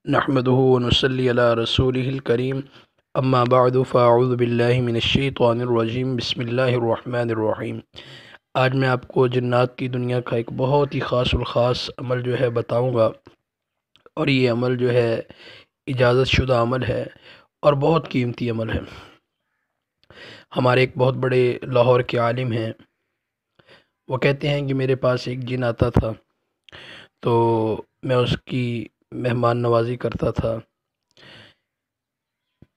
نحمده ونصلي على رسوله الكريم اما بعد فاعوذ باللہ من الشیطان الرجیم بسم اللہ الرحمن الرحیم۔ آج میں آپ کو جنات کی دنیا کا ایک بہت ہی خاص الخاص عمل جو ہے بتاؤں گا، اور یہ عمل جو ہے اجازت شدہ عمل ہے اور بہت قیمتی عمل ہے۔ ہمارے ایک بہت بڑے لاہور کے عالم ہیں، وہ کہتے ہیں کہ میرے پاس ایک جن آتا تھا تو میں اس کی مہمان نوازی کرتا تھا،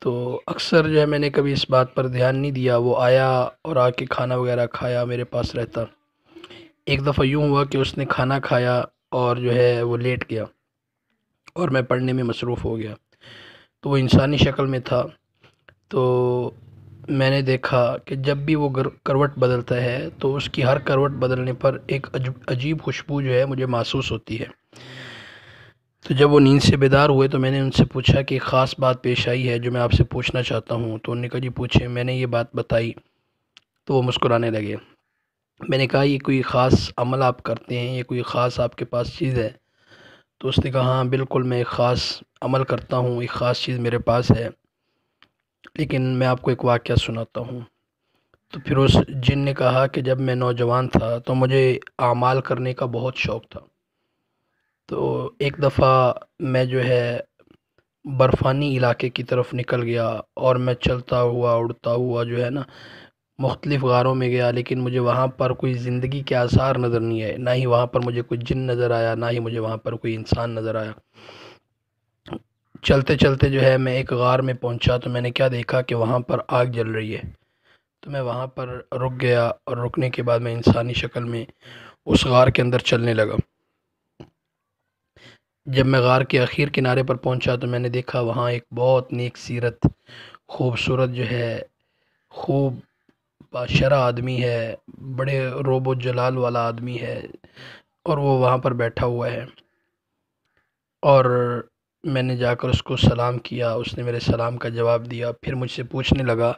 تو اکثر جو ہے میں نے کبھی اس بات پر دھیان نہیں دیا۔ وہ آیا اور آ کے کھانا وغیرہ کھایا، میرے پاس رہتا۔ ایک دفعہ یوں ہوا کہ اس نے کھانا کھایا اور جو ہے وہ لیٹ گیا اور میں پڑھنے میں مصروف ہو گیا۔ تو وہ انسانی شکل میں تھا، تو میں نے دیکھا کہ جب بھی وہ کروٹ بدلتا ہے تو اس کی ہر کروٹ بدلنے پر ایک عجیب خوشبو جو ہے مجھے محسوس ہوتی ہے۔ تو جب وہ نیند سے بیدار ہوئے تو میں نے ان سے پوچھا کہ ایک خاص بات پیش آئی ہے جو میں آپ سے پوچھنا چاہتا ہوں۔ تو انہوں نے کہا جی پوچھیں۔ میں نے یہ بات بتائی تو وہ مسکرانے لگے۔ میں نے کہا یہ کوئی خاص عمل آپ کرتے ہیں، یہ کوئی خاص آپ کے پاس چیز ہے؟ تو اس نے کہا ہاں بالکل، میں ایک خاص عمل کرتا ہوں، ایک خاص چیز میرے پاس ہے، لیکن میں آپ کو ایک واقعہ سناتا ہوں۔ تو پھر اس جن نے کہا کہ جب میں نوجوان تھا تو مجھے اعمال کرنے کا بہت شوق تھا۔ تو ایک دفعہ میں جو ہے برفانی علاقے کی طرف نکل گیا اور میں چلتا ہوا اڑتا ہوا جو ہے نا مختلف غاروں میں گیا، لیکن مجھے وہاں پر کوئی زندگی کے آثار نظر نہیں آئے، نہ ہی وہاں پر مجھے کوئی جن نظر آیا، نہ ہی مجھے وہاں پر کوئی انسان نظر آیا۔ چلتے چلتے جو ہے میں ایک غار میں پہنچا تو میں نے کیا دیکھا کہ وہاں پر آگ جل رہی ہے۔ تو میں وہاں پر رک گیا اور رکنے کے بعد میں انسانی شکل میں اس غار کے اندر چلنے لگا۔ جب میں غار کے آخر کنارے پر پہنچا تو میں نے دیکھا وہاں ایک بہت نیک سیرت، خوبصورت جو ہے، خوب باشرہ آدمی ہے، بڑے روب و جلال والا آدمی ہے، اور وہ وہاں پر بیٹھا ہوا ہے۔ اور میں نے جا کر اس کو سلام کیا، اس نے میرے سلام کا جواب دیا۔ پھر مجھ سے پوچھنے لگا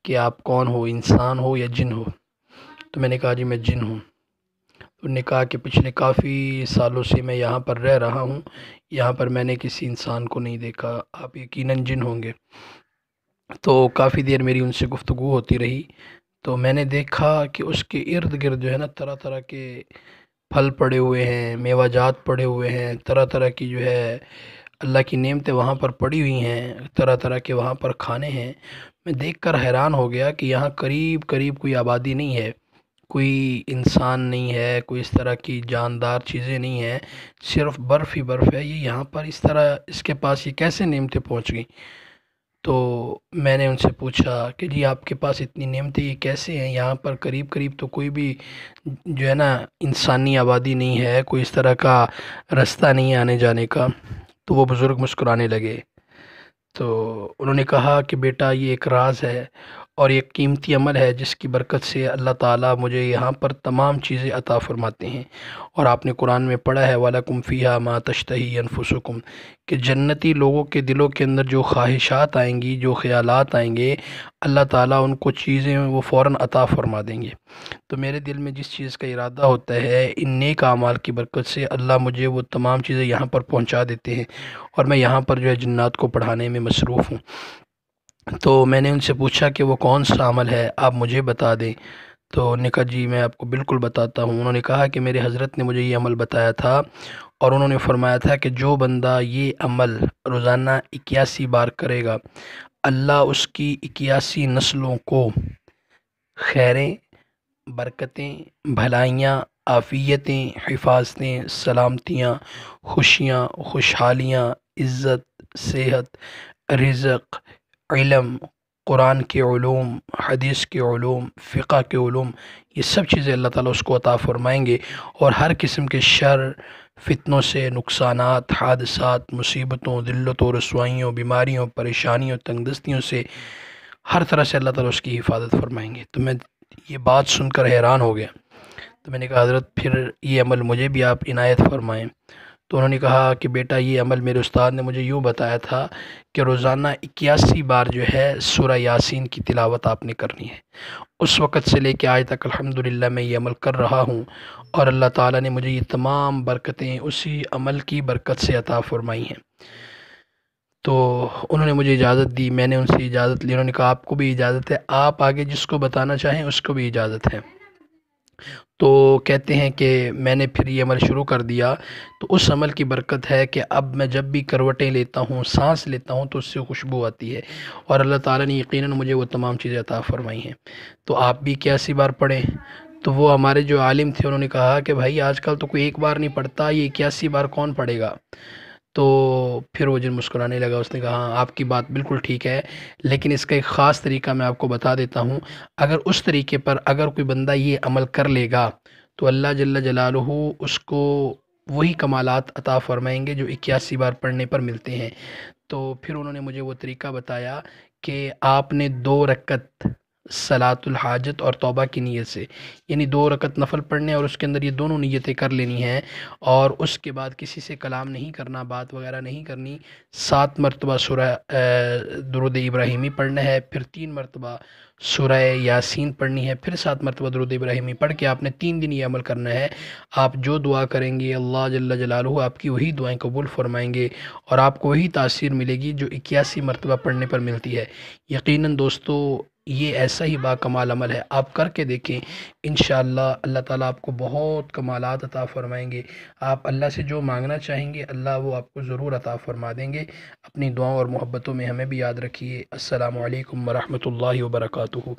کہ آپ کون ہو، انسان ہو یا جن ہو؟ تو میں نے کہا جی میں جن ہوں۔ انہوں نے کہا کہ پچھلے کافی سالوں سے میں یہاں پر رہ رہا ہوں، یہاں پر میں نے کسی انسان کو نہیں دیکھا، آپ یقیناً جن ہوں گے۔ تو کافی دیر میری ان سے گفتگو ہوتی رہی، تو میں نے دیکھا کہ اس کے ارد گرد جو ہے نا طرح طرح کے پھل پڑے ہوئے ہیں، میوہ جات پڑے ہوئے ہیں، طرح طرح کی جو ہے اللہ کی نعمتیں وہاں پر پڑی ہوئی ہیں، طرح طرح کے وہاں پر کھانے ہیں۔ میں دیکھ کر حیران ہو گیا کہ یہاں قریب قریب کوئی آبادی نہیں ہے، کوئی انسان نہیں ہے، کوئی اس طرح کی جاندار چیزیں نہیں ہیں، صرف برف ہی برف ہے۔ یہ یہاں پر اس طرح اس کے پاس یہ کیسے نعمتیں پہنچ گئیں؟ تو میں نے ان سے پوچھا کہ جی آپ کے پاس اتنی نعمتیں یہ کیسے ہیں؟ یہاں پر قریب قریب تو کوئی بھی جو ہے نا انسانی آبادی نہیں ہے، کوئی اس طرح کا رستہ نہیں ہے آنے جانے کا۔ تو وہ بزرگ مسکرانے لگے۔ تو انہوں نے کہا کہ بیٹا یہ ایک راز ہے اور یہ قیمتی عمل ہے جس کی برکت سے اللہ تعالیٰ مجھے یہاں پر تمام چیزیں عطا فرماتے ہیں۔ اور آپ نے قرآن میں پڑھا ہے وَلَكُمْ فِيهَا مَا تَشْتَهِي أَنفُسُكُمْ، کہ جنتی لوگوں کے دلوں کے اندر جو خواہشات آئیں گی، جو خیالات آئیں گے، اللہ تعالیٰ ان کو چیزیں وہ فوراً عطا فرما دیں گے۔ تو میرے دل میں جس چیز کا ارادہ ہوتا ہے، ان نیک اعمال کی برکت سے اللہ مجھے وہ تمام چیزیں یہاں پر پہنچا دیتے ہیں، اور میں یہاں پر جو ہے جنات کو پڑھانے میں مصروف ہوں۔ تو میں نے ان سے پوچھا کہ وہ کون سا عمل ہے، آپ مجھے بتا دیں۔ تو انہوں نے کہا جی میں آپ کو بالکل بتاتا ہوں۔ انہوں نے کہا کہ میرے حضرت نے مجھے یہ عمل بتایا تھا، اور انہوں نے فرمایا تھا کہ جو بندہ یہ عمل روزانہ 81 بار کرے گا، اللہ اس کی 81 نسلوں کو خیریں، برکتیں، بھلائیاں، عافیتیں، حفاظتیں، سلامتیاں، خوشیاں، خوشحالیاں، عزت، صحت، رزق، علم، قرآن کے علوم، حدیث کے علوم، فقہ کے علوم، یہ سب چیزیں اللہ تعالیٰ اس کو عطا فرمائیں گے، اور ہر قسم کے شر، فتنوں سے، نقصانات، حادثات، مصیبتوں، ذلت و رسوائیوں، بیماریوں، پریشانیوں، تنگ دستیوں سے ہر طرح سے اللہ تعالیٰ اس کی حفاظت فرمائیں گے۔ تو میں یہ بات سن کر حیران ہو گیا۔ تو میں نے کہا حضرت پھر یہ عمل مجھے بھی آپ عنایت فرمائیں۔ تو انہوں نے کہا کہ بیٹا یہ عمل میرے استاد نے مجھے یوں بتایا تھا کہ روزانہ 81 بار جو ہے سورہ یاسین کی تلاوت آپ نے کرنی ہے۔ اس وقت سے لے کے آج تک الحمدللہ میں یہ عمل کر رہا ہوں، اور اللہ تعالیٰ نے مجھے یہ تمام برکتیں اسی عمل کی برکت سے عطا فرمائی ہیں۔ تو انہوں نے مجھے اجازت دی، میں نے ان سے اجازت لی، انہوں نے کہا آپ کو بھی اجازت ہے، آپ آگے جس کو بتانا چاہیں اس کو بھی اجازت ہے۔ تو کہتے ہیں کہ میں نے پھر یہ عمل شروع کر دیا، تو اس عمل کی برکت ہے کہ اب میں جب بھی کروٹیں لیتا ہوں، سانس لیتا ہوں، تو اس سے خوشبو آتی ہے، اور اللہ تعالیٰ نے یقیناً مجھے وہ تمام چیزیں عطا فرمائی ہیں۔ تو آپ بھی 81 بار پڑھیں۔ تو وہ ہمارے جو عالم تھے انہوں نے کہا کہ بھائی آج کل تو کوئی ایک بار نہیں پڑھتا، یہ 81 بار کون پڑھے گا؟ تو پھر وہ جن مسکرانے لگا، اس نے کہا ہاں آپ کی بات بالکل ٹھیک ہے، لیکن اس کا ایک خاص طریقہ میں آپ کو بتا دیتا ہوں۔ اگر اس طریقے پر اگر کوئی بندہ یہ عمل کر لے گا تو اللہ جل جلالہ اس کو وہی کمالات عطا فرمائیں گے جو 81 بار پڑھنے پر ملتے ہیں۔ تو پھر انہوں نے مجھے وہ طریقہ بتایا کہ آپ نے 2 رکعت صلاۃ الحاجت اور توبہ کی نیت سے، یعنی 2 رکعت نفل پڑھنے اور اس کے اندر یہ دونوں نیتیں کر لینی ہیں، اور اس کے بعد کسی سے کلام نہیں کرنا، بات وغیرہ نہیں کرنی۔ 7 مرتبہ سورہ درود ابراہیمی پڑھنا ہے، پھر 3 مرتبہ سورہ یاسین پڑھنی ہے، پھر 7 مرتبہ درود ابراہیمی پڑھ کے آپ نے 3 دن یہ عمل کرنا ہے۔ آپ جو دعا کریں گے اللہ جل جلالہ آپ کی وہی دعائیں قبول فرمائیں گے، اور آپ کو وہی تاثیر ملے گی جو 81 مرتبہ پڑھنے پر ملتی ہے۔ یقیناً دوستو یہ ایسا ہی با کمال عمل ہے، آپ کر کے دیکھیں، انشاءاللہ اللہ تعالیٰ آپ کو بہت کمالات عطا فرمائیں گے۔ آپ اللہ سے جو مانگنا چاہیں گے اللہ وہ آپ کو ضرور عطا فرما دیں گے۔ اپنی دعاؤں اور محبتوں میں ہمیں بھی یاد رکھیے۔ السلام علیکم ورحمۃ اللہ وبرکاتہ۔